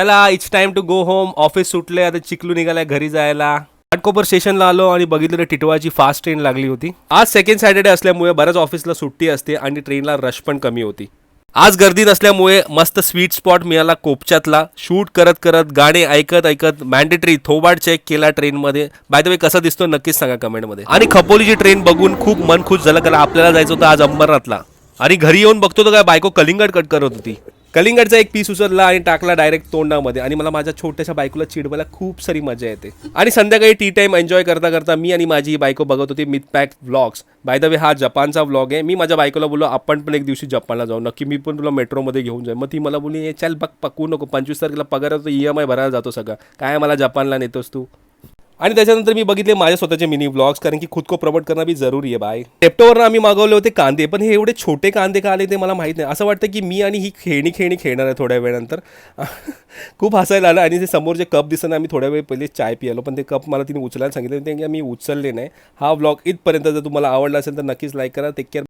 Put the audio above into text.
चला it's time to go home. Office सुटले, आता चिखलू निघालाय घरी जायला. घाटकोपर स्टेशनला आलो आणि बघितलं तर टिटवाळची फास्ट ट्रेन लागली होती. आज सेकंड सॅटर्डे असल्यामुळे बऱ्याच ऑफिसला सुट्टी असते आणि ट्रेनला रश पण कमी होती. आज गर्दी नसल्यामुळे मस्त स्वीट स्पॉट मिळाला कोपच्यातला. शूट करत करत गाणे ऐकत ऐकत मॅन्डेटरी थोबाड चेक केला ट्रेनमध्ये. बाय द वे कसा दिसतो नक्कीच सांगा कमेंटमध्ये. आणि खपोलीची ट्रेन बघून खूप मन खुश झालं, कारण आपल्याला जायचं होतं आज अंबरनाथला. आणि घरी येऊन बघतो तर काय बायको कलिंगड कट करत होती. कलिंगडचा एक पीस उचलला आणि टाकला डायरेक्ट तोंडामध्ये. आणि मला माझ्या छोट्याशा बायकोला चिडवायला खूप सारी मजा येते. आणि संध्याकाळी टी टाइम एन्जॉय करता करता मी आणि माझी बायको बघत होती myth pack vlogs. By the way हा जपानचा व्लॉग आहे. मी माझ्या बायकोला बोललो आपण पण एक दिवशी जपानला जाऊ नक्की, मी पण तुला मेट्रोमध्ये घेऊन जाईल. मग ती मला बोलली चल बघ पकवू नको, 25 तारखेला पगार होतो, EMI भरायला जातो सगळं, काय मला जपानला नेतोस तू. आणि त्याच्यानंतर मी बघितले माझ्या स्वतःचे मिनी व्लॉग्स, कारण की खुद को प्रमोट करणं भी जरुरी आहे बाय. टेप्टोवरनं आम्ही मागवले होते कांदे, पण हे एवढे छोटे कांदे का आले ते मला माहीत नाही. असं वाटतं की मी आणि ही खेळणी खेळणार आहे थोड्या वेळानंतर. खूप हसायला आलं. आणि ते समोर जे कप दिसतं, आम्ही थोड्या वेळ पहिले चाय पियालो, पण ते कप मला तिने उचलायला सांगितलं, ते मी उचलले नाही. हा व्लॉग इथपर्यंत जर तुम्हाला आवडला असेल तर नक्कीच लाईक करा. Take care.